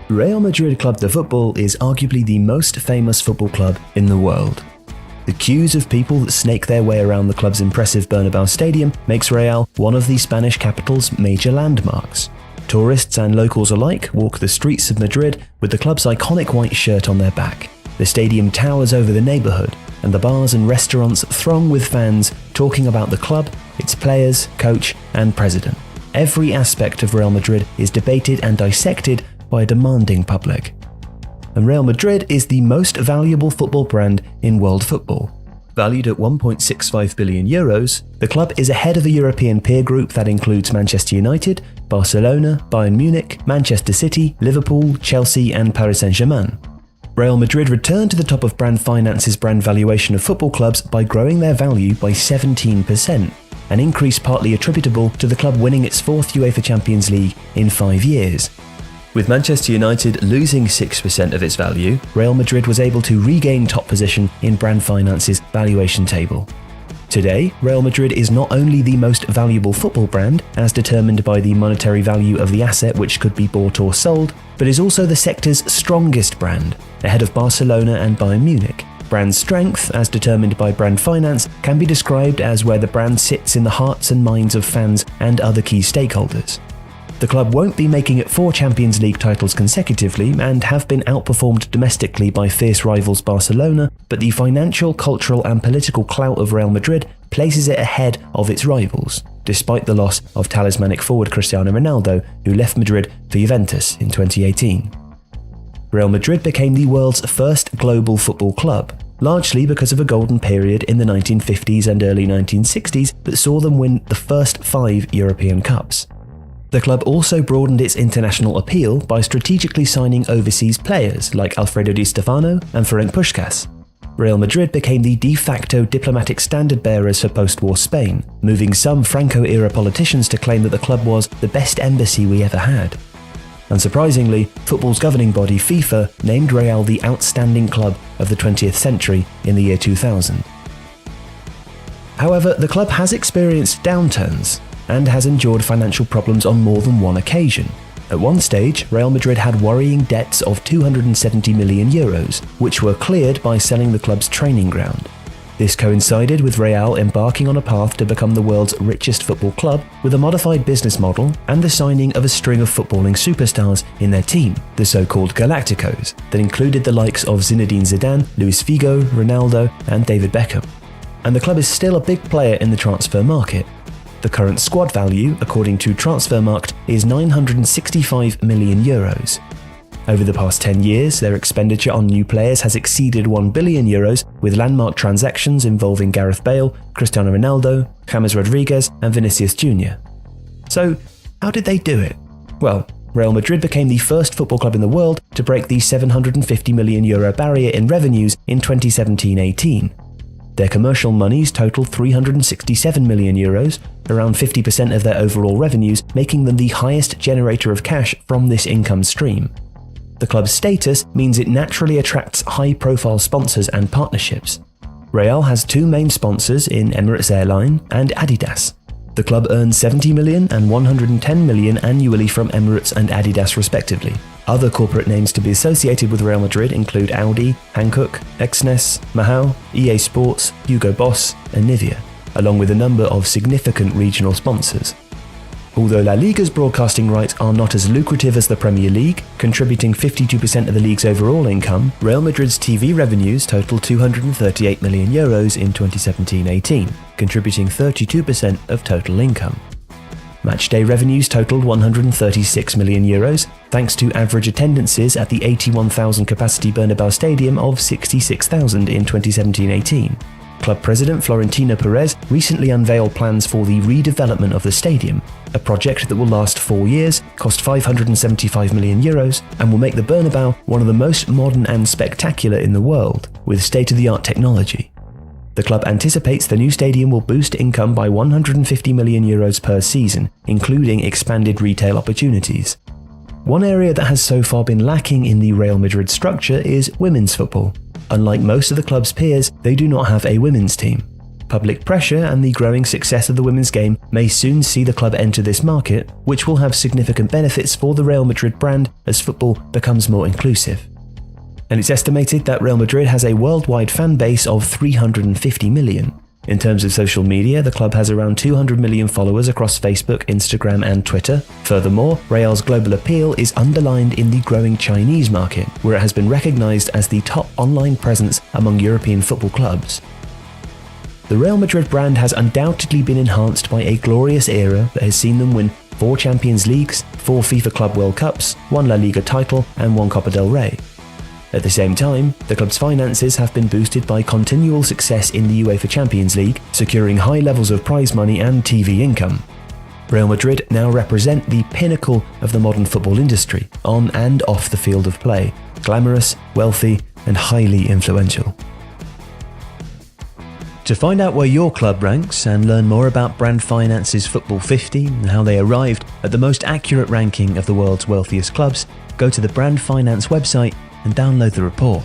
Real Madrid Club de Football is arguably the most famous football club in the world. The queues of people that snake their way around the club's impressive Bernabeu stadium makes Real one of the Spanish capital's major landmarks. Tourists and locals alike walk the streets of Madrid with the club's iconic white shirt on their back. The stadium towers over the neighbourhood, and the bars and restaurants throng with fans talking about the club, its players, coach and president. Every aspect of Real Madrid is debated and dissected by a demanding public. And Real Madrid is the most valuable football brand in world football. Valued at 1.65 billion euros, the club is ahead of a European peer group that includes Manchester United, Barcelona, Bayern Munich, Manchester City, Liverpool, Chelsea and Paris Saint-Germain. Real Madrid returned to the top of Brand Finance's brand valuation of football clubs by growing their value by 17%, an increase partly attributable to the club winning its fourth UEFA Champions League in 5 years. With Manchester United losing 6% of its value, Real Madrid was able to regain top position in Brand Finance's valuation table. Today, Real Madrid is not only the most valuable football brand, as determined by the monetary value of the asset which could be bought or sold, but is also the sector's strongest brand, ahead of Barcelona and Bayern Munich. Brand strength, as determined by Brand Finance, can be described as where the brand sits in the hearts and minds of fans and other key stakeholders. The club won't be making it 4 Champions League titles consecutively and have been outperformed domestically by fierce rivals Barcelona, but the financial, cultural and political clout of Real Madrid places it ahead of its rivals, despite the loss of talismanic forward Cristiano Ronaldo, who left Madrid for Juventus in 2018. Real Madrid became the world's first global football club, largely because of a golden period in the 1950s and early 1960s that saw them win the first 5 European Cups. The club also broadened its international appeal by strategically signing overseas players like Alfredo Di Stefano and Ferenc Puskás. Real Madrid became the de facto diplomatic standard bearers for post-war Spain, moving some Franco-era politicians to claim that the club was the best embassy we ever had. Unsurprisingly, football's governing body FIFA named Real the outstanding club of the 20th century in the year 2000. However, the club has experienced downturns and has endured financial problems on more than one occasion. At one stage, Real Madrid had worrying debts of 270 million euros, which were cleared by selling the club's training ground. This coincided with Real embarking on a path to become the world's richest football club with a modified business model and the signing of a string of footballing superstars in their team, the so-called Galacticos, that included the likes of Zinedine Zidane, Luis Figo, Ronaldo and David Beckham. And the club is still a big player in the transfer market. The current squad value, according to Transfermarkt, is 965 million euros. Over the past 10 years, their expenditure on new players has exceeded 1 billion euros, with landmark transactions involving Gareth Bale, Cristiano Ronaldo, James Rodriguez and Vinicius Jr. So, how did they do it? Well, Real Madrid became the first football club in the world to break the 750 million euro barrier in revenues in 2017-18. Their commercial monies total 367 million euros, around 50% of their overall revenues, making them the highest generator of cash from this income stream. The club's status means it naturally attracts high-profile sponsors and partnerships. Real has 2 main sponsors in Emirates Airline and Adidas. The club earns 70 million and 110 million annually from Emirates and Adidas respectively. Other corporate names to be associated with Real Madrid include Audi, Hankook, Exnes, Mahou, EA Sports, Hugo Boss and Nivea, along with a number of significant regional sponsors. Although La Liga's broadcasting rights are not as lucrative as the Premier League, contributing 52% of the league's overall income, Real Madrid's TV revenues total 238 million euros in 2017-18, contributing 32% of total income. Matchday revenues totaled 136 million euros, thanks to average attendances at the 81,000 capacity Bernabeu Stadium of 66,000 in 2017-18. Club president Florentino Perez recently unveiled plans for the redevelopment of the stadium, a project that will last 4 years, cost 575 million euros, and will make the Bernabeu one of the most modern and spectacular in the world, with state-of-the-art technology. The club anticipates the new stadium will boost income by 150 million euros per season, including expanded retail opportunities. One area that has so far been lacking in the Real Madrid structure is women's football. Unlike most of the club's peers, they do not have a women's team. Public pressure and the growing success of the women's game may soon see the club enter this market, which will have significant benefits for the Real Madrid brand as football becomes more inclusive. And it's estimated that Real Madrid has a worldwide fan base of 350 million. In terms of social media, the club has around 200 million followers across Facebook, Instagram and Twitter. Furthermore, Real's global appeal is underlined in the growing Chinese market, where it has been recognized as the top online presence among European football clubs. The Real Madrid brand has undoubtedly been enhanced by a glorious era that has seen them win 4 Champions Leagues, 4 FIFA Club World Cups, 1 La Liga title and 1 Copa del Rey. At the same time, the club's finances have been boosted by continual success in the UEFA Champions League, securing high levels of prize money and TV income. Real Madrid now represent the pinnacle of the modern football industry, on and off the field of play, glamorous, wealthy, and highly influential. To find out where your club ranks and learn more about Brand Finance's Football 50 and how they arrived at the most accurate ranking of the world's wealthiest clubs, go to the Brand Finance website and download the report.